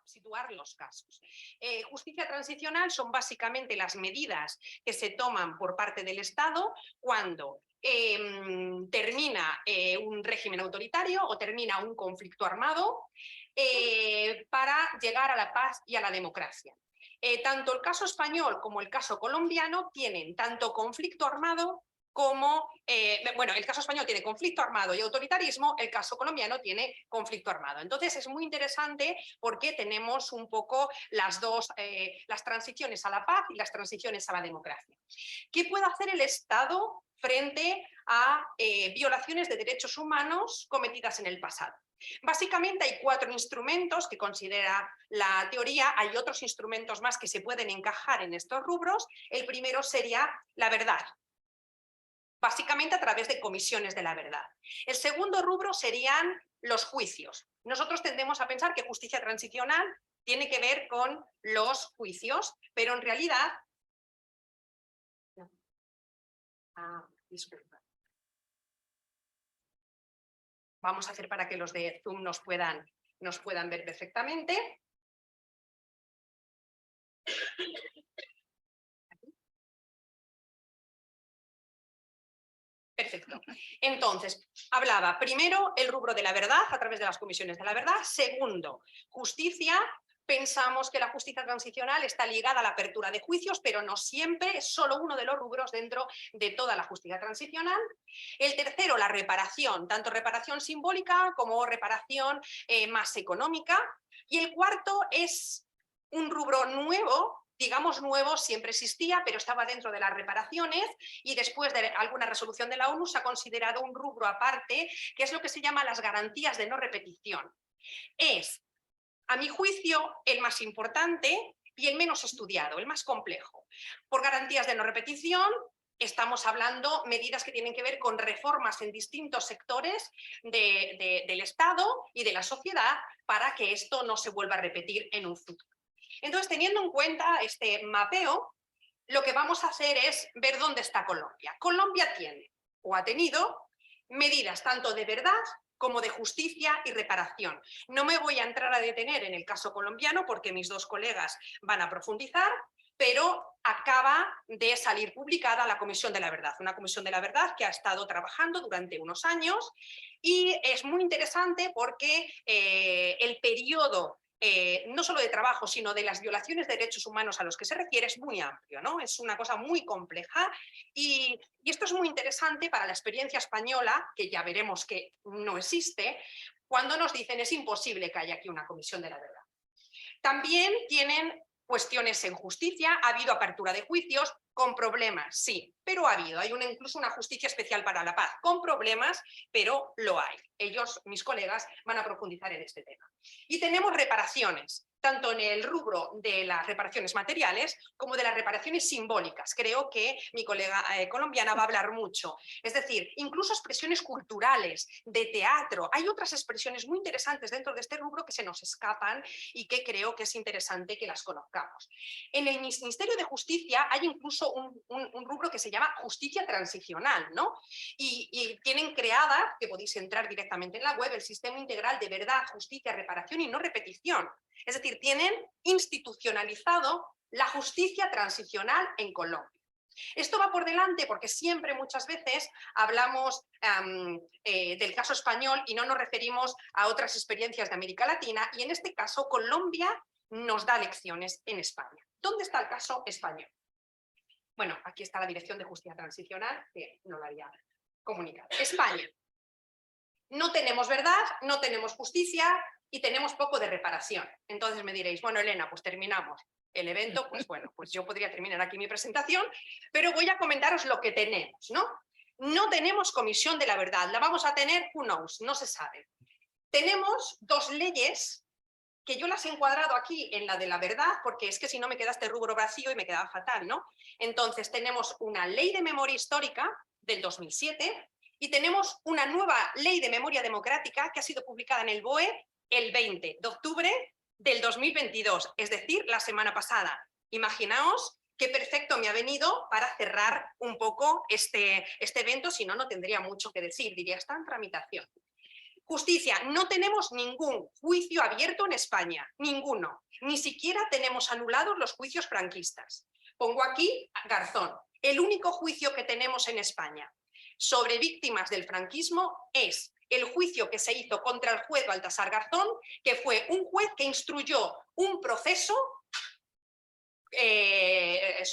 situar los casos. Justicia transicional son básicamente las medidas que se toman por parte del Estado cuando termina un régimen autoritario o termina un conflicto armado para llegar a la paz y a la democracia. Tanto el caso español como el caso colombiano tienen tanto conflicto armado como, bueno, el caso español tiene conflicto armado y autoritarismo, el caso colombiano tiene conflicto armado. Entonces es muy interesante porque tenemos un poco las dos, las transiciones a la paz y las transiciones a la democracia. ¿Qué puede hacer el Estado frente a violaciones de derechos humanos cometidas en el pasado? Básicamente hay 4 instrumentos que considera la teoría, hay otros instrumentos más que se pueden encajar en estos rubros. El primero sería la verdad, básicamente a través de comisiones de la verdad. El segundo rubro serían los juicios. Nosotros tendemos a pensar que justicia transicional tiene que ver con los juicios, pero en realidad... disculpa. Vamos a hacer para que los de Zoom nos puedan ver perfectamente. Perfecto. Entonces, hablaba primero el rubro de la verdad a través de las comisiones de la verdad. Segundo, justicia. Pensamos que la justicia transicional está ligada a la apertura de juicios, pero no siempre, es solo uno de los rubros dentro de toda la justicia transicional. El tercero, la reparación, tanto reparación simbólica como reparación más económica. Y el cuarto es un rubro nuevo, digamos nuevo, siempre existía, pero estaba dentro de las reparaciones y después de alguna resolución de la ONU se ha considerado un rubro aparte, que es lo que se llama las garantías de no repetición. Es, a mi juicio, el más importante y el menos estudiado, el más complejo. Por garantías de no repetición estamos hablando de medidas que tienen que ver con reformas en distintos sectores del Estado y de la sociedad para que esto no se vuelva a repetir en un futuro. Entonces, teniendo en cuenta este mapeo, lo que vamos a hacer es ver dónde está Colombia. Colombia tiene o ha tenido medidas tanto de verdad como de justicia y reparación. No me voy a entrar a detener en el caso colombiano porque mis dos colegas van a profundizar, pero acaba de salir publicada la Comisión de la Verdad, una Comisión de la Verdad que ha estado trabajando durante unos años y es muy interesante porque el periodo no solo de trabajo, sino de las violaciones de derechos humanos a los que se refiere es muy amplio, ¿no? Es una cosa muy compleja y esto es muy interesante para la experiencia española, que ya veremos que no existe, cuando nos dicen es imposible que haya aquí una comisión de la verdad. También tienen cuestiones en justicia, ha habido apertura de juicios con problemas, sí, pero ha habido, hay incluso una justicia especial para la paz, con problemas, pero lo hay. Ellos, mis colegas, van a profundizar en este tema. Y tenemos reparaciones, tanto en el rubro de las reparaciones materiales como de las reparaciones simbólicas. Creo que mi colega colombiana va a hablar mucho. Es decir, incluso expresiones culturales, de teatro. Hay otras expresiones muy interesantes dentro de este rubro que se nos escapan y que creo que es interesante que las conozcamos. En el Ministerio de Justicia hay incluso un rubro que se llama justicia transicional, ¿no? Y tienen creada, que podéis entrar directamente en la web, el Sistema Integral de Verdad, Justicia, Reparación y No Repetición. Es decir, tienen institucionalizado la justicia transicional en Colombia. Esto va por delante porque siempre, muchas veces, hablamos del caso español y no nos referimos a otras experiencias de América Latina y en este caso Colombia nos da lecciones en España. ¿Dónde está el caso español? Bueno, aquí está la Dirección de Justicia Transicional, que no la había comunicado. España. No tenemos verdad, no tenemos justicia y tenemos poco de reparación. Entonces me diréis, bueno, Elena, pues terminamos el evento, pues bueno, pues yo podría terminar aquí mi presentación, pero voy a comentaros lo que tenemos, ¿no? No tenemos comisión de la verdad, la vamos a tener, who knows, no se sabe. Tenemos 2 leyes que yo las he encuadrado aquí en la de la verdad, porque es que si no me queda este rubro vacío y me quedaba fatal, ¿no? Entonces tenemos una ley de memoria histórica del 2007 y tenemos una nueva ley de memoria democrática que ha sido publicada en el BOE el 20 de octubre del 2022, es decir, la semana pasada. Imaginaos qué perfecto me ha venido para cerrar un poco este evento, si no, no tendría mucho que decir, diría, está en tramitación. Justicia, no tenemos ningún juicio abierto en España, ninguno. Ni siquiera tenemos anulados los juicios franquistas. Pongo aquí a Garzón. El único juicio que tenemos en España sobre víctimas del franquismo es el juicio que se hizo contra el juez Baltasar Garzón, que fue un juez que instruyó un proceso que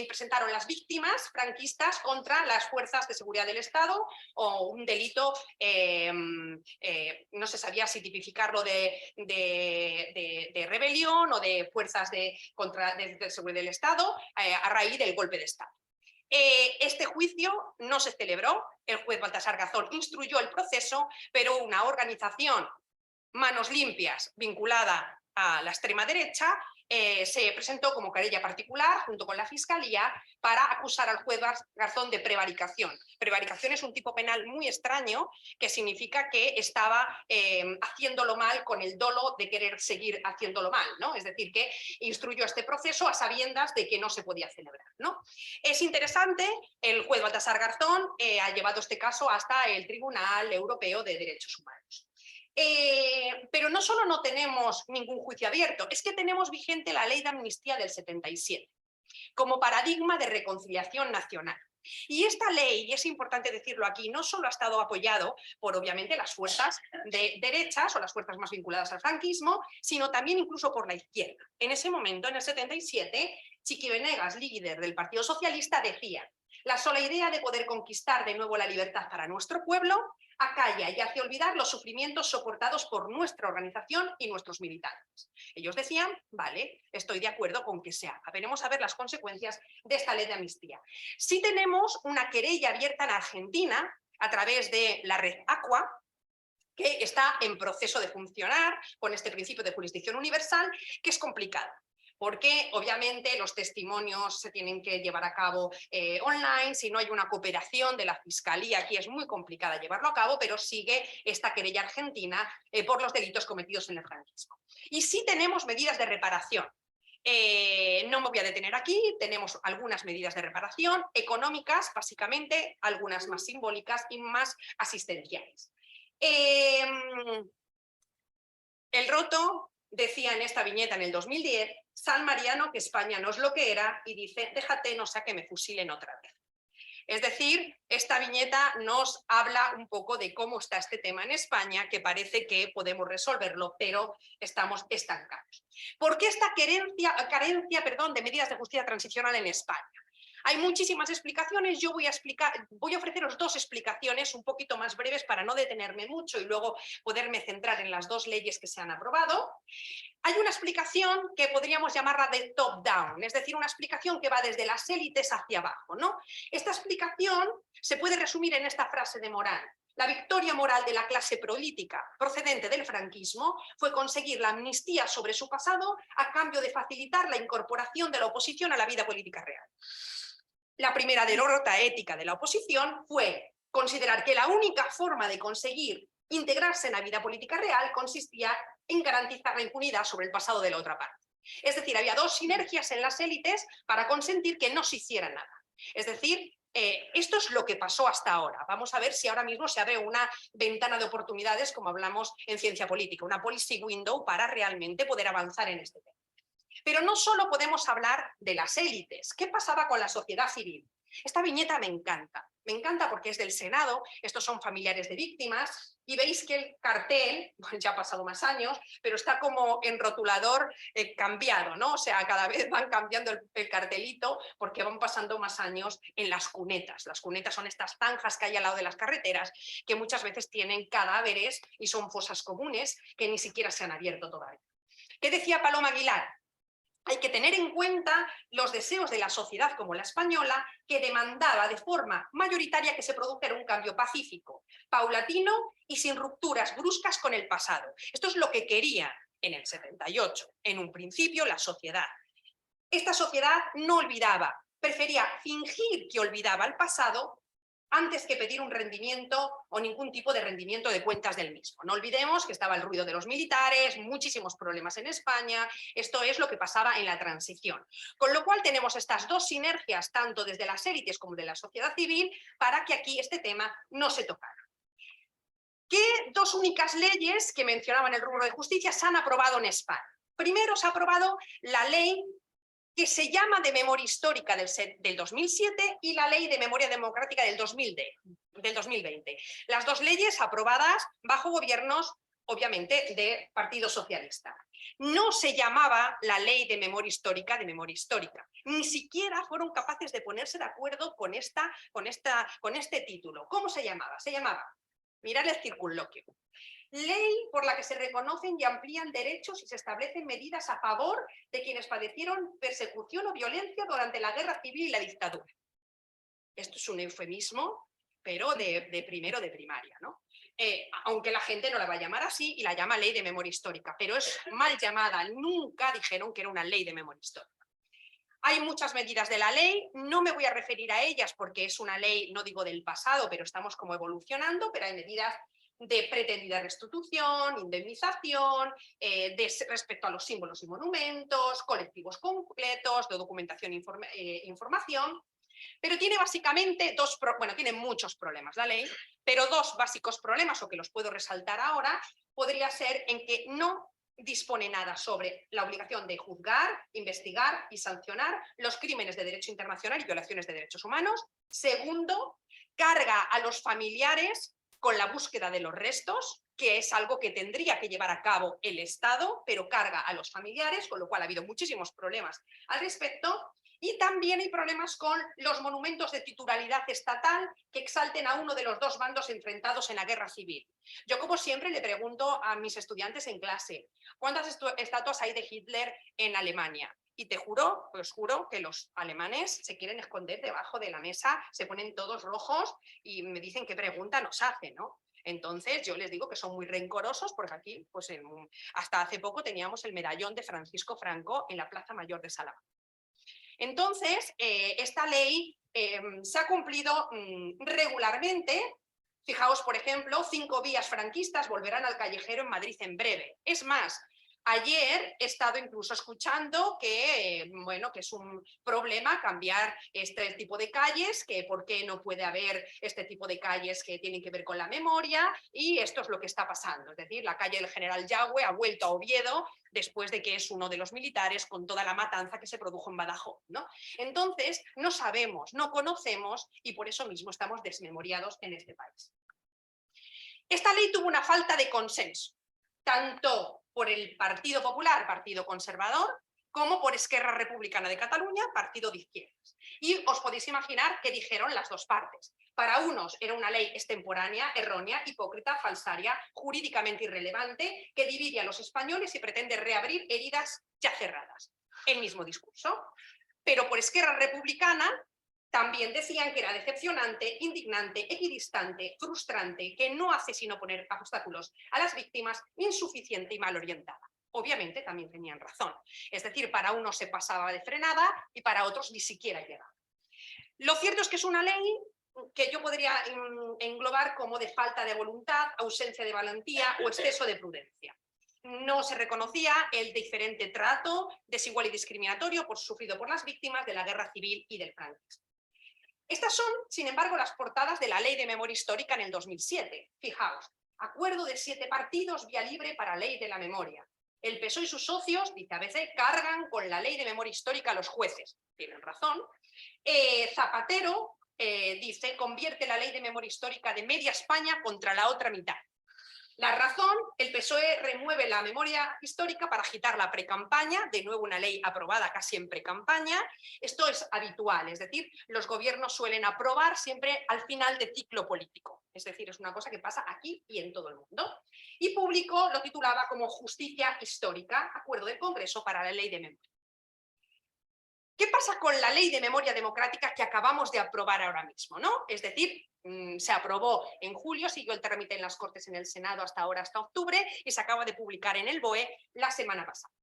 presentaron las víctimas franquistas contra las fuerzas de seguridad del Estado, o un delito, no se sabía si tipificarlo de rebelión o de fuerzas de seguridad del Estado, a raíz del golpe de Estado. Este juicio no se celebró, el juez Baltasar Garzón instruyó el proceso, pero una organización Manos Limpias vinculada a la extrema derecha se presentó como querella particular junto con la Fiscalía para acusar al juez Garzón de prevaricación. Prevaricación es un tipo penal muy extraño que significa que estaba haciéndolo mal con el dolo de querer seguir haciéndolo mal, ¿no? Es decir, que instruyó este proceso a sabiendas de que no se podía celebrar, ¿no? Es interesante, el juez Baltasar Garzón ha llevado este caso hasta el Tribunal Europeo de Derechos Humanos. Pero no solo no tenemos ningún juicio abierto, es que tenemos vigente la ley de amnistía del 77 como paradigma de reconciliación nacional. Y esta ley, y es importante decirlo aquí, no solo ha estado apoyado por obviamente las fuerzas de derechas o las fuerzas más vinculadas al franquismo, sino también incluso por la izquierda. En ese momento, en el 77, Chiqui Benegas, líder del Partido Socialista, decía: la sola idea de poder conquistar de nuevo la libertad para nuestro pueblo acalla y hace olvidar los sufrimientos soportados por nuestra organización y nuestros militantes. Ellos decían, vale, estoy de acuerdo con que se haga. Veremos a ver las consecuencias de esta ley de amnistía. Sí tenemos una querella abierta en Argentina a través de la red Aqua, que está en proceso de funcionar con este principio de jurisdicción universal, que es complicado, porque obviamente los testimonios se tienen que llevar a cabo online. Si no hay una cooperación de la Fiscalía, aquí es muy complicada llevarlo a cabo, pero sigue esta querella argentina por los delitos cometidos en el franquismo. Y sí tenemos medidas de reparación. No me voy a detener aquí, tenemos algunas medidas de reparación económicas, básicamente, algunas más simbólicas y más asistenciales. El Roto decía en esta viñeta en el 2010, San Mariano, que España no es lo que era, y dice, déjate, no sea que me fusilen otra vez. Es decir, esta viñeta nos habla un poco de cómo está este tema en España, que parece que podemos resolverlo, pero estamos estancados. ¿Por qué esta carencia de medidas de justicia transicional en España? Hay muchísimas explicaciones, yo voy a ofreceros dos explicaciones un poquito más breves para no detenerme mucho y luego poderme centrar en las dos leyes que se han aprobado. Hay una explicación que podríamos llamarla de top-down, es decir, una explicación que va desde las élites hacia abajo, ¿no? Esta explicación se puede resumir en esta frase de Morán: la victoria moral de la clase política procedente del franquismo fue conseguir la amnistía sobre su pasado a cambio de facilitar la incorporación de la oposición a la vida política real. La primera derrota ética de la oposición fue considerar que la única forma de conseguir integrarse en la vida política real consistía en garantizar la impunidad sobre el pasado de la otra parte. Es decir, había dos sinergias en las élites para consentir que no se hiciera nada. Es decir, esto es lo que pasó hasta ahora. Vamos a ver si ahora mismo se abre una ventana de oportunidades, como hablamos en ciencia política, una policy window para realmente poder avanzar en este tema. Pero no solo podemos hablar de las élites. ¿Qué pasaba con la sociedad civil? Esta viñeta me encanta porque es del Senado, estos son familiares de víctimas, y veis que el cartel, bueno, ya ha pasado más años, pero está como en rotulador cambiado, ¿no? O sea, cada vez van cambiando el cartelito porque van pasando más años en las cunetas. Las cunetas son estas zanjas que hay al lado de las carreteras que muchas veces tienen cadáveres y son fosas comunes que ni siquiera se han abierto todavía. ¿Qué decía Paloma Aguilar? Hay que tener en cuenta los deseos de la sociedad como la española, que demandaba de forma mayoritaria que se produjera un cambio pacífico, paulatino y sin rupturas bruscas con el pasado. Esto es lo que quería en el 78, en un principio, la sociedad. Esta sociedad no olvidaba, prefería fingir que olvidaba el pasado antes que pedir un rendimiento o ningún tipo de rendimiento de cuentas del mismo. No olvidemos que estaba el ruido de los militares, muchísimos problemas en España, esto es lo que pasaba en la transición. Con lo cual tenemos estas dos sinergias, tanto desde las élites como de la sociedad civil, para que aquí este tema no se tocara. ¿Qué dos únicas leyes que mencionaban el rubro de justicia se han aprobado en España? Primero se ha aprobado la ley que se llama de memoria histórica del 2007 y la ley de memoria democrática del 2020. Las dos leyes aprobadas bajo gobiernos, obviamente, de Partido Socialista. No se llamaba la ley de memoria histórica, ni siquiera fueron capaces de ponerse de acuerdo con este título. ¿Cómo se llamaba? Se llamaba, mirad el circunloquio, ley por la que se reconocen y amplían derechos y se establecen medidas a favor de quienes padecieron persecución o violencia durante la guerra civil y la dictadura. Esto es un eufemismo, pero de primero de primaria, ¿no? Aunque la gente no la va a llamar así y la llama ley de memoria histórica, pero es mal llamada, nunca dijeron que era una ley de memoria histórica. Hay muchas medidas de la ley, no me voy a referir a ellas porque es una ley, no digo del pasado, pero estamos como evolucionando, pero hay medidas de pretendida restitución, indemnización, respecto a los símbolos y monumentos, colectivos completos, de documentación e información, pero tiene básicamente tiene muchos problemas la ley, pero dos básicos problemas, o que los puedo resaltar ahora, podría ser en que no dispone nada sobre la obligación de juzgar, investigar y sancionar los crímenes de derecho internacional y violaciones de derechos humanos. Segundo, carga a los familiares con la búsqueda de los restos, que es algo que tendría que llevar a cabo el Estado, pero carga a los familiares, con lo cual ha habido muchísimos problemas al respecto. Y también hay problemas con los monumentos de titularidad estatal que exalten a uno de los dos bandos enfrentados en la guerra civil. Yo, como siempre, le pregunto a mis estudiantes en clase, ¿cuántas estatuas hay de Hitler en Alemania? Y te juro, os juro, que los alemanes se quieren esconder debajo de la mesa, se ponen todos rojos y me dicen qué pregunta nos hacen, ¿no? Entonces yo les digo que son muy rencorosos porque aquí, pues hasta hace poco teníamos el medallón de Francisco Franco en la Plaza Mayor de Salamanca. Entonces, esta ley se ha cumplido regularmente. Fijaos, por ejemplo, 5 vías franquistas volverán al callejero en Madrid en breve. Es más, ayer he estado incluso escuchando que, que es un problema cambiar este tipo de calles, que por qué no puede haber este tipo de calles que tienen que ver con la memoria, y esto es lo que está pasando. Es decir, la calle del General Yagüe ha vuelto a Oviedo después de que es uno de los militares con toda la matanza que se produjo en Badajoz, ¿no? Entonces, no sabemos, no conocemos y por eso mismo estamos desmemoriados en este país. Esta ley tuvo una falta de consenso, tanto por el Partido Popular, Partido Conservador, como por Esquerra Republicana de Cataluña, partido de izquierdas. Y os podéis imaginar qué dijeron las dos partes. Para unos era una ley extemporánea, errónea, hipócrita, falsaria, jurídicamente irrelevante, que divide a los españoles y pretende reabrir heridas ya cerradas. El mismo discurso. Pero por Esquerra Republicana también decían que era decepcionante, indignante, equidistante, frustrante, que no hace sino poner obstáculos a las víctimas, insuficiente y mal orientada. Obviamente también tenían razón. Es decir, para unos se pasaba de frenada y para otros ni siquiera llegaba. Lo cierto es que es una ley que yo podría englobar como de falta de voluntad, ausencia de valentía o exceso de prudencia. No se reconocía el diferente trato desigual y discriminatorio sufrido por las víctimas de la guerra civil y del franquismo. Estas son, sin embargo, las portadas de la Ley de Memoria Histórica en el 2007. Fijaos, acuerdo de 7 partidos, vía libre para Ley de la Memoria. El PSOE y sus socios, dice ABC, cargan con la Ley de Memoria Histórica a los jueces. Tienen razón. Zapatero dice, convierte la Ley de Memoria Histórica de media España contra la otra mitad. La razón, el PSOE remueve la memoria histórica para agitar la precampaña, de nuevo una ley aprobada casi en precampaña. Esto es habitual, es decir, los gobiernos suelen aprobar siempre al final de ciclo político. Es decir, es una cosa que pasa aquí y en todo el mundo. Y Público lo titulaba como Justicia Histórica, acuerdo del Congreso para la Ley de Memoria. ¿Qué pasa con la Ley de Memoria Democrática que acabamos de aprobar ahora mismo, ¿no? Es decir, se aprobó en julio, siguió el trámite en las Cortes en el Senado hasta ahora, hasta octubre, y se acaba de publicar en el BOE la semana pasada.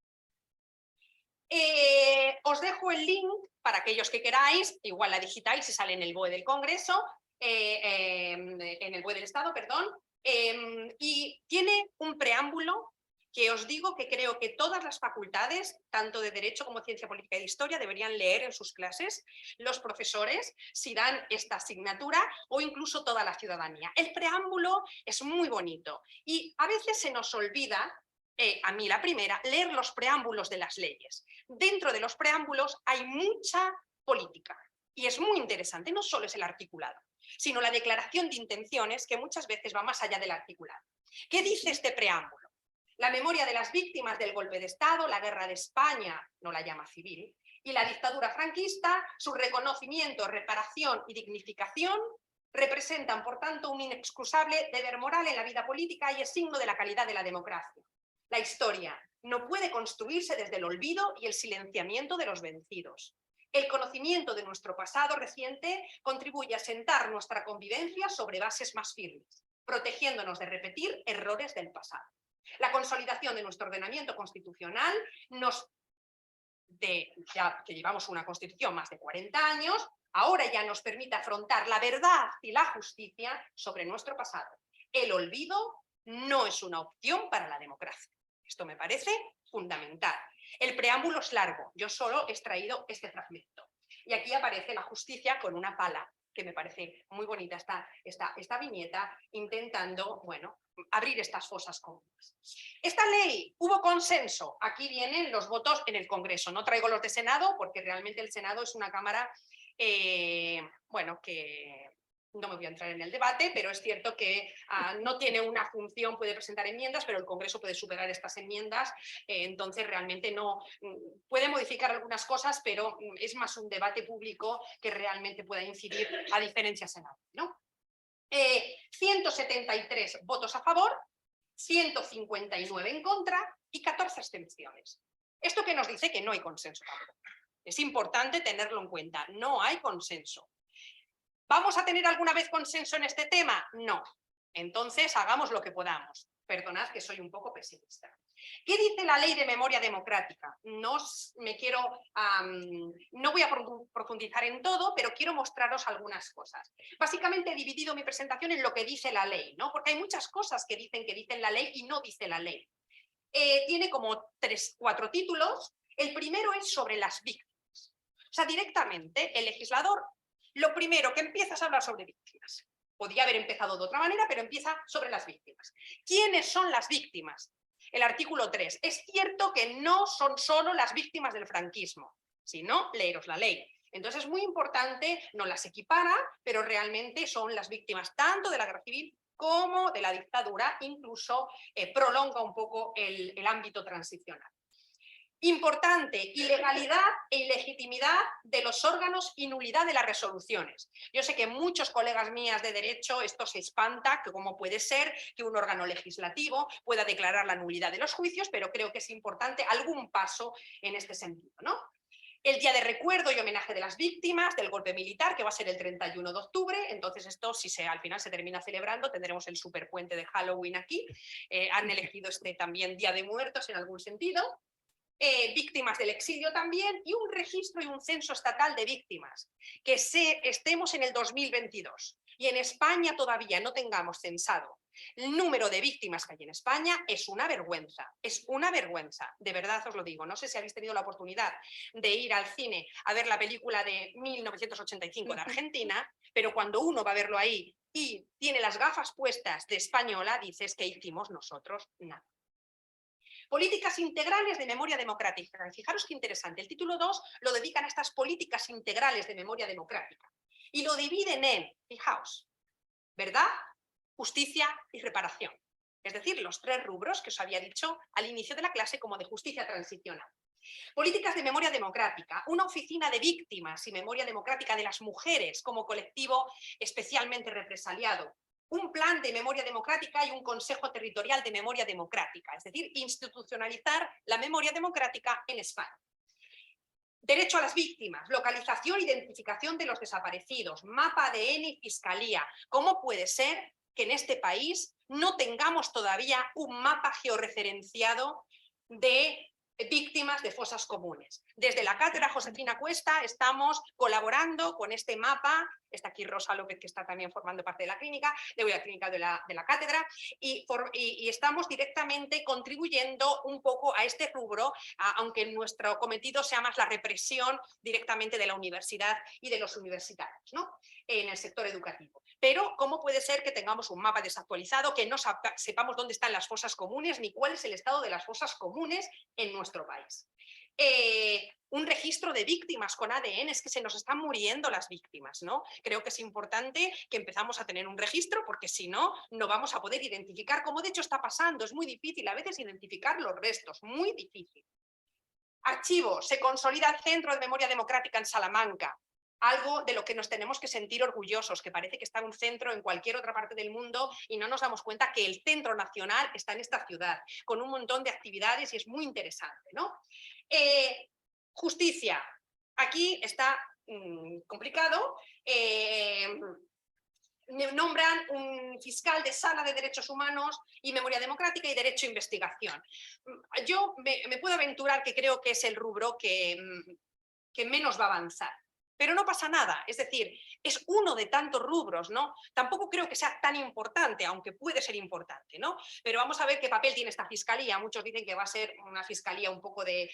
Os dejo el link para aquellos que queráis, igual la digitáis si sale en el BOE del Congreso, en el BOE del Estado, perdón, y tiene un preámbulo que os digo que creo que todas las facultades, tanto de Derecho como Ciencia Política y de Historia, deberían leer en sus clases los profesores si dan esta asignatura o incluso toda la ciudadanía. El preámbulo es muy bonito y a veces se nos olvida, a mí la primera, leer los preámbulos de las leyes. Dentro de los preámbulos hay mucha política y es muy interesante, no solo es el articulado, sino la declaración de intenciones que muchas veces va más allá del articulado. ¿Qué dice este preámbulo? La memoria de las víctimas del golpe de Estado, la guerra de España, no la llama civil, y la dictadura franquista, su reconocimiento, reparación y dignificación representan, por tanto, un inexcusable deber moral en la vida política y es signo de la calidad de la democracia. La historia no puede construirse desde el olvido y el silenciamiento de los vencidos. El conocimiento de nuestro pasado reciente contribuye a sentar nuestra convivencia sobre bases más firmes, protegiéndonos de repetir errores del pasado. La consolidación de nuestro ordenamiento constitucional ya que llevamos una constitución más de 40 años, ahora ya nos permite afrontar la verdad y la justicia sobre nuestro pasado. El olvido no es una opción para la democracia. Esto me parece fundamental. El preámbulo es largo, yo solo he extraído este fragmento. Y aquí aparece la justicia con una pala, que me parece muy bonita esta viñeta, intentando, bueno, abrir estas fosas comunes. Esta ley, hubo consenso, aquí vienen los votos en el Congreso, no traigo los de Senado porque realmente el Senado es una cámara, bueno, que no me voy a entrar en el debate, pero es cierto que no tiene una función, puede presentar enmiendas, pero el Congreso puede superar estas enmiendas, entonces realmente no puede modificar algunas cosas, pero es más un debate público que realmente pueda incidir a diferencia Senado, ¿no? 173 votos a favor, 159 en contra y 14 abstenciones. ¿Esto qué nos dice? Que no hay consenso tampoco. Es importante tenerlo en cuenta, no hay consenso. ¿Vamos a tener alguna vez consenso en este tema? No. Entonces hagamos lo que podamos. Perdonad que soy un poco pesimista. ¿Qué dice la Ley de Memoria Democrática? No voy a profundizar en todo, pero quiero mostraros algunas cosas. Básicamente he dividido mi presentación en lo que dice la ley, ¿no? Porque hay muchas cosas que dicen la ley y no dice la ley. Tiene como 4 títulos. El primero es sobre las víctimas. O sea, directamente el legislador, lo primero que empieza es a hablar sobre víctimas. Podría haber empezado de otra manera, pero empieza sobre las víctimas. ¿Quiénes son las víctimas? El artículo 3. Es cierto que no son solo las víctimas del franquismo, sino leeros la ley. Entonces es muy importante, no las equipara, pero realmente son las víctimas tanto de la guerra civil como de la dictadura, incluso prolonga un poco el ámbito transicional. Importante, ilegalidad e ilegitimidad de los órganos y nulidad de las resoluciones. Yo sé que muchos colegas mías de derecho esto se espanta, que cómo puede ser que un órgano legislativo pueda declarar la nulidad de los juicios, pero creo que es importante algún paso en este sentido, ¿no? El día de recuerdo y homenaje de las víctimas del golpe militar, que va a ser el 31 de octubre, entonces esto, si al final se termina celebrando, tendremos el superpuente de Halloween aquí. Han elegido este también Día de Muertos en algún sentido. Víctimas del exilio también, y un registro y un censo estatal de víctimas, que estemos en el 2022 y en España todavía no tengamos censado el número de víctimas que hay en España, es una vergüenza, de verdad os lo digo. No sé si habéis tenido la oportunidad de ir al cine a ver la película de 1985 de Argentina, pero cuando uno va a verlo ahí y tiene las gafas puestas de española, dices, ¿qué hicimos nosotros? Nada. Políticas integrales de memoria democrática. Fijaros qué interesante. El título 2 lo dedican a estas políticas integrales de memoria democrática. Y lo dividen en, fijaos, verdad, justicia y reparación. Es decir, los 3 rubros que os había dicho al inicio de la clase como de justicia transicional. Políticas de memoria democrática, una oficina de víctimas y memoria democrática de las mujeres como colectivo especialmente represaliado. Un plan de memoria democrática y un consejo territorial de memoria democrática, es decir, institucionalizar la memoria democrática en España. Derecho a las víctimas, localización e identificación de los desaparecidos, mapa ADN y fiscalía. ¿Cómo puede ser que en este país no tengamos todavía un mapa georreferenciado de víctimas de fosas comunes. Desde la cátedra Josefina Cuesta estamos colaborando con este mapa, está aquí Rosa López, que está también formando parte de la clínica, de la cátedra, y estamos directamente contribuyendo un poco a este rubro, aunque nuestro cometido sea más la represión directamente de la universidad y de los universitarios, ¿no?, en el sector educativo. Pero, ¿cómo puede ser que tengamos un mapa desactualizado, que no sepamos dónde están las fosas comunes, ni cuál es el estado de las fosas comunes en nuestro país? Un registro de víctimas con ADN, es que se nos están muriendo las víctimas, ¿no? Creo que es importante que empezamos a tener un registro, porque si no, no vamos a poder identificar, como de hecho está pasando, es muy difícil a veces identificar los restos, muy difícil. Archivo, se consolida el Centro de Memoria Democrática en Salamanca, algo de lo que nos tenemos que sentir orgullosos, que parece que está un centro en cualquier otra parte del mundo y no nos damos cuenta que el centro nacional está en esta ciudad, con un montón de actividades y es muy interesante, ¿no? Justicia, aquí está complicado. Nombran un fiscal de Sala de Derechos Humanos y Memoria Democrática y Derecho a Investigación. Yo me puedo aventurar que creo que es el rubro que menos va a avanzar. Pero no pasa nada, es decir, es uno de tantos rubros, ¿no? Tampoco creo que sea tan importante, aunque puede ser importante, ¿no? Pero vamos a ver qué papel tiene esta fiscalía. Muchos dicen que va a ser una fiscalía un poco de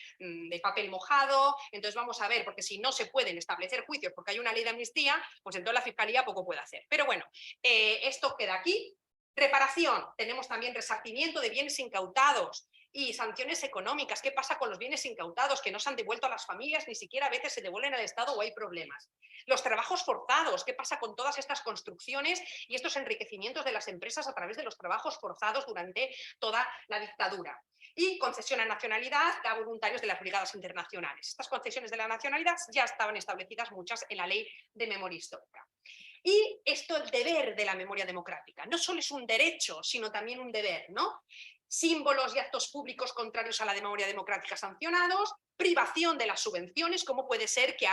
papel mojado, entonces vamos a ver, porque si no se pueden establecer juicios porque hay una ley de amnistía, pues entonces la fiscalía poco puede hacer. Pero bueno, esto queda aquí. Reparación, tenemos también resarcimiento de bienes incautados y sanciones económicas. ¿Qué pasa con los bienes incautados que no se han devuelto a las familias, ni siquiera a veces se devuelven al Estado o hay problemas? Los trabajos forzados, ¿qué pasa con todas estas construcciones y estos enriquecimientos de las empresas a través de los trabajos forzados durante toda la dictadura? Y concesión a nacionalidad a voluntarios de las brigadas internacionales. Estas concesiones de la nacionalidad ya estaban establecidas muchas en la ley de memoria histórica. Y esto, el deber de la memoria democrática, no solo es un derecho, sino también un deber, ¿no? Símbolos y actos públicos contrarios a la memoria democrática sancionados, privación de las subvenciones, ¿cómo puede ser que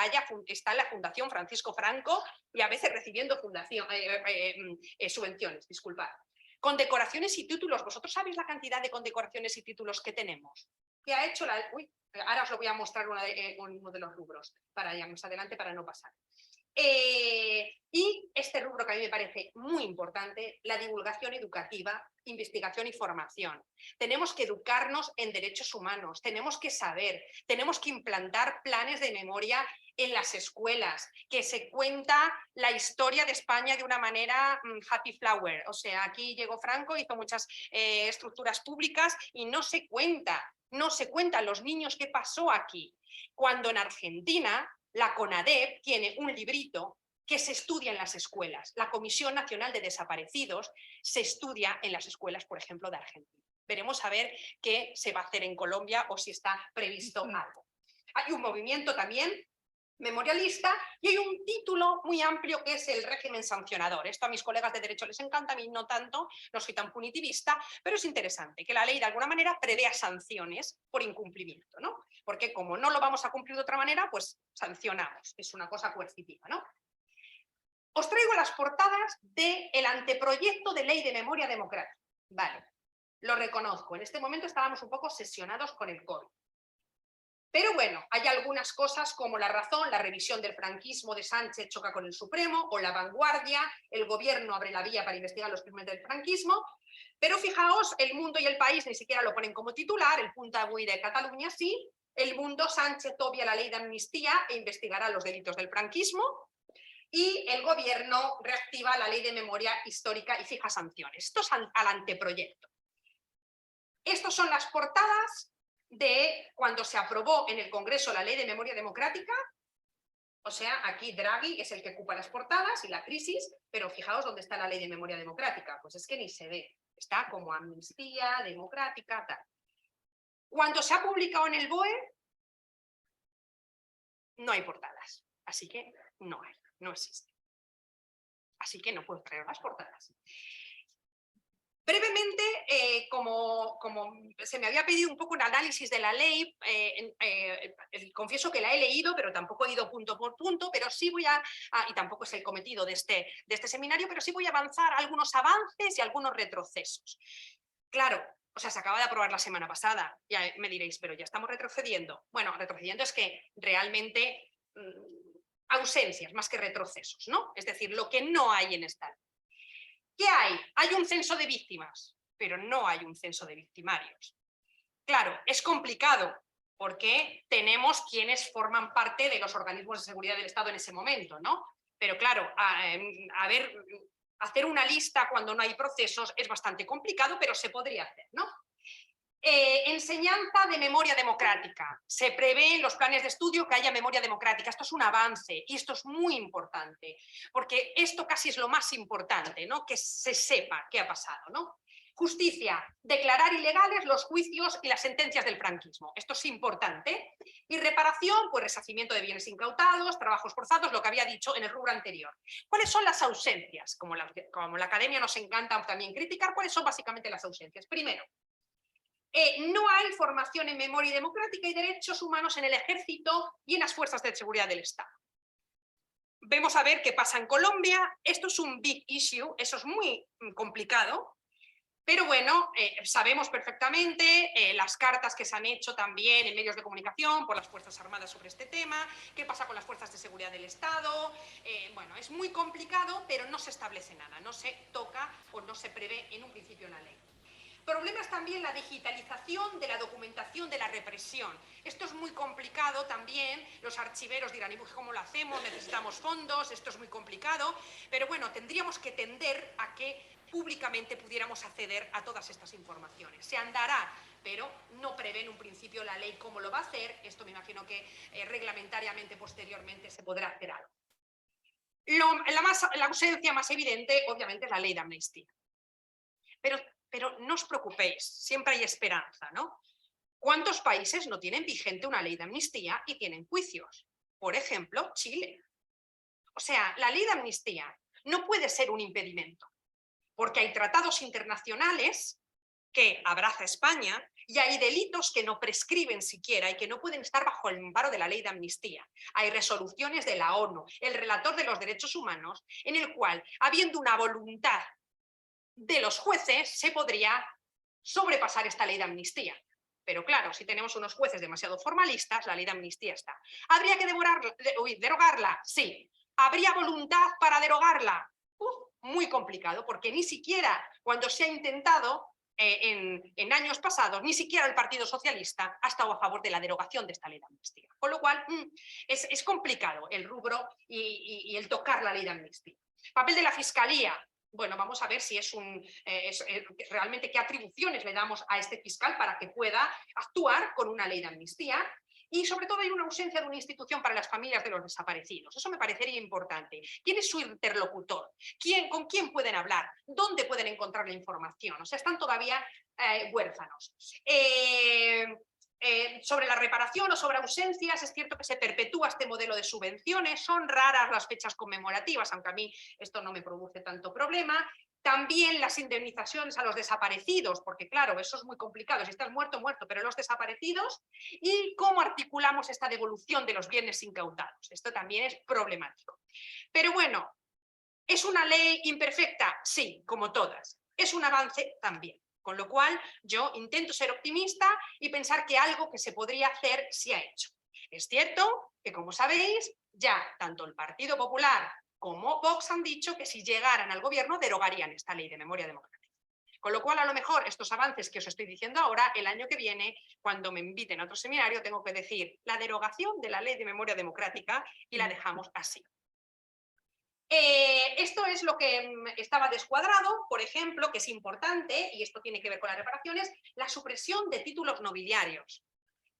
está la Fundación Francisco Franco y a veces recibiendo subvenciones, disculpad? Condecoraciones y títulos, ¿vosotros sabéis la cantidad de condecoraciones y títulos que tenemos? ¿Qué ha hecho la...? Uy, ahora os lo voy a mostrar uno de los rubros, para ya más adelante, para no pasar. Y este rubro que a mí me parece muy importante, la divulgación educativa, investigación y formación. Tenemos que educarnos en derechos humanos, tenemos que saber, tenemos que implantar planes de memoria en las escuelas, que se cuenta la historia de España de una manera happy flower. O sea, aquí llegó Franco, hizo muchas estructuras públicas y no se cuentan los niños qué pasó aquí. Cuando en Argentina la CONADEP tiene un librito que se estudia en las escuelas. La Comisión Nacional de Desaparecidos se estudia en las escuelas, por ejemplo, de Argentina. Veremos a ver qué se va a hacer en Colombia o si está previsto algo. Hay un movimiento también memorialista y hay un título muy amplio que es el régimen sancionador. Esto a mis colegas de derecho les encanta, a mí no tanto, no soy tan punitivista, pero es interesante que la ley de alguna manera prevea sanciones por incumplimiento, ¿no? Porque como no lo vamos a cumplir de otra manera, pues sancionamos, es una cosa coercitiva, ¿no? Os traigo las portadas del anteproyecto de ley de memoria democrática. Vale, lo reconozco, en este momento estábamos un poco obsesionados con el COVID. Pero bueno, hay algunas cosas como La Razón, la revisión del franquismo de Sánchez choca con el Supremo, o La Vanguardia, el gobierno abre la vía para investigar los crímenes del franquismo, pero fijaos, El Mundo y El País ni siquiera lo ponen como titular, el Punta Avui de Cataluña sí, El Mundo, Sánchez obvia la ley de amnistía e investigará los delitos del franquismo, y el gobierno reactiva la ley de memoria histórica y fija sanciones. Esto es al anteproyecto. Estas son las portadas de cuando se aprobó en el Congreso la Ley de Memoria Democrática. O sea, aquí Draghi es el que ocupa las portadas y la crisis, pero fijaos dónde está la Ley de Memoria Democrática, pues es que ni se ve, está como amnistía, democrática, tal. Cuando se ha publicado en el BOE, no hay portadas, así que no hay, no existe. Así que no puedo traer las portadas. Brevemente, como se me había pedido un poco un análisis de la ley, confieso que la he leído, pero tampoco he ido punto por punto, pero sí voy y tampoco es el cometido de este seminario, pero sí voy a avanzar algunos avances y algunos retrocesos. Claro, O sea, se acaba de aprobar la semana pasada. Ya me diréis, pero ya estamos retrocediendo. Bueno, retrocediendo es que realmente ausencias más que retrocesos, ¿no? Es decir, lo que no hay en esta ley. ¿Qué hay? Hay un censo de víctimas, pero no hay un censo de victimarios. Claro, es complicado porque tenemos quienes forman parte de los organismos de seguridad del Estado en ese momento, ¿no? Pero claro, hacer una lista cuando no hay procesos es bastante complicado, pero se podría hacer, ¿no? Enseñanza de memoria democrática. Se prevé en los planes de estudio que haya memoria democrática. Esto es un avance y esto es muy importante, porque esto casi es lo más importante, ¿no? Que se sepa qué ha pasado, ¿no? Justicia, declarar ilegales los juicios y las sentencias del franquismo. Esto es importante. Y reparación, pues resarcimiento de bienes incautados, trabajos forzados, lo que había dicho en el rubro anterior. ¿Cuáles son las ausencias? Como la academia nos encanta también criticar, ¿cuáles son básicamente las ausencias? Primero, no hay formación en memoria democrática y derechos humanos en el ejército y en las fuerzas de seguridad del Estado. Vemos a ver qué pasa en Colombia. Esto es un big issue, eso es muy complicado, pero bueno, sabemos perfectamente las cartas que se han hecho también en medios de comunicación por las Fuerzas Armadas sobre este tema, qué pasa con las fuerzas de seguridad del Estado. Bueno, es muy complicado, pero no se establece nada, no se toca o no se prevé en un principio en la ley. Problemas también la digitalización de la documentación de la represión. Esto es muy complicado también, los archiveros dirán, ¿y cómo lo hacemos? Necesitamos fondos, esto es muy complicado, pero bueno, tendríamos que tender a que públicamente pudiéramos acceder a todas estas informaciones. Se andará, pero no prevé en un principio la ley cómo lo va a hacer, esto me imagino que reglamentariamente posteriormente se podrá hacer algo. La ausencia más evidente, obviamente, es la ley de amnistía. Pero no os preocupéis, siempre hay esperanza, ¿no? ¿Cuántos países no tienen vigente una ley de amnistía y tienen juicios? Por ejemplo, Chile. O sea, la ley de amnistía no puede ser un impedimento, porque hay tratados internacionales que abraza España y hay delitos que no prescriben siquiera y que no pueden estar bajo el amparo de la ley de amnistía. Hay resoluciones de la ONU, el relator de los derechos humanos, en el cual, habiendo una voluntad de los jueces, se podría sobrepasar esta ley de amnistía. Pero claro, si tenemos unos jueces demasiado formalistas, la ley de amnistía está. ¿Habría que derogarla? Sí. ¿Habría voluntad para derogarla? Muy complicado, porque ni siquiera cuando se ha intentado en años pasados, ni siquiera el Partido Socialista ha estado a favor de la derogación de esta ley de amnistía. Con lo cual, es complicado el rubro y el tocar la ley de amnistía. Papel de la Fiscalía. Bueno, vamos a ver si realmente qué atribuciones le damos a este fiscal para que pueda actuar con una ley de amnistía. Y sobre todo hay una ausencia de una institución para las familias de los desaparecidos. Eso me parecería importante. ¿Quién es su interlocutor? ¿Con quién pueden hablar? ¿Dónde pueden encontrar la información? O sea, están todavía huérfanos. Sobre la reparación o sobre ausencias, es cierto que se perpetúa este modelo de subvenciones, son raras las fechas conmemorativas, aunque a mí esto no me produce tanto problema. También las indemnizaciones a los desaparecidos, porque claro, eso es muy complicado, si estás muerto, muerto, pero los desaparecidos, y cómo articulamos esta devolución de los bienes incautados. Esto también es problemático. Pero bueno, ¿es una ley imperfecta? Sí, como todas. ¿Es un avance? También. Con lo cual, yo intento ser optimista y pensar que algo que se podría hacer se ha hecho. Es cierto que, como sabéis, ya tanto el Partido Popular como Vox han dicho que si llegaran al gobierno derogarían esta ley de memoria democrática. Con lo cual, a lo mejor, estos avances que os estoy diciendo ahora, el año que viene, cuando me inviten a otro seminario, tengo que decir la derogación de la ley de memoria democrática y la dejamos así. Esto es lo que estaba descuadrado, por ejemplo, que es importante, y esto tiene que ver con las reparaciones, la supresión de títulos nobiliarios.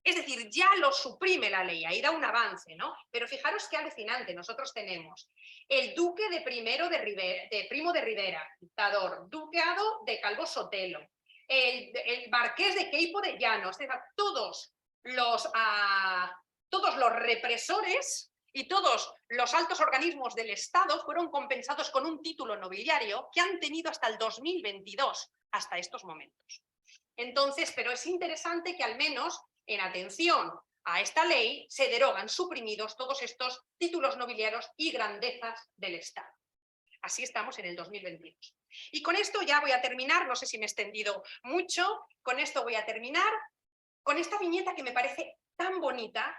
Es decir, ya lo suprime la ley, ahí da un avance, ¿no? Pero fijaros qué alucinante, nosotros tenemos el duque de Primo de Rivera, dictador, duqueado de Calvo Sotelo, el marqués de Queipo de Llanos, todos los represores y todos los altos organismos del Estado fueron compensados con un título nobiliario que han tenido hasta el 2022, hasta estos momentos. Entonces, pero es interesante que al menos en atención a esta ley se derogan suprimidos todos estos títulos nobiliarios y grandezas del Estado. Así estamos en el 2022. Y con esto ya voy a terminar, no sé si me he extendido mucho, con esto voy a terminar, con esta viñeta que me parece tan bonita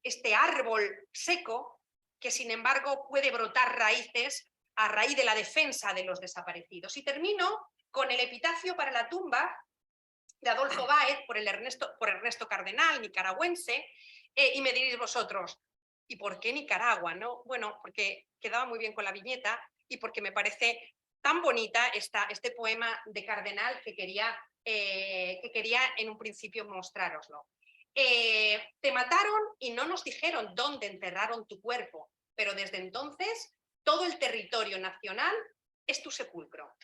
este árbol seco que sin embargo puede brotar raíces a raíz de la defensa de los desaparecidos. Y termino con el epitafio para la tumba de Adolfo Báez por Ernesto Cardenal, nicaragüense, y me diréis vosotros, ¿y por qué Nicaragua? ¿No? Bueno, porque quedaba muy bien con la viñeta y porque me parece tan bonita este poema de Cardenal que quería en un principio mostrároslo. Te mataron y no nos dijeron dónde enterraron tu cuerpo, pero desde entonces todo el territorio nacional es tu sepulcro.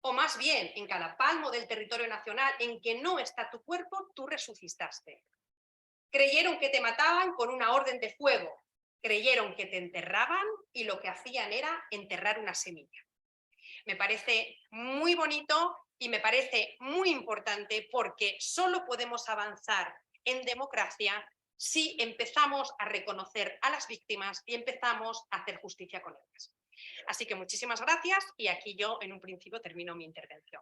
O más bien, en cada palmo del territorio nacional en que no está tu cuerpo, tú resucitaste. Creyeron que te mataban con una orden de fuego, creyeron que te enterraban y lo que hacían era enterrar una semilla. Me parece muy bonito y me parece muy importante porque solo podemos avanzar en democracia si empezamos a reconocer a las víctimas y empezamos a hacer justicia con ellas. Así que muchísimas gracias y aquí yo en un principio termino mi intervención.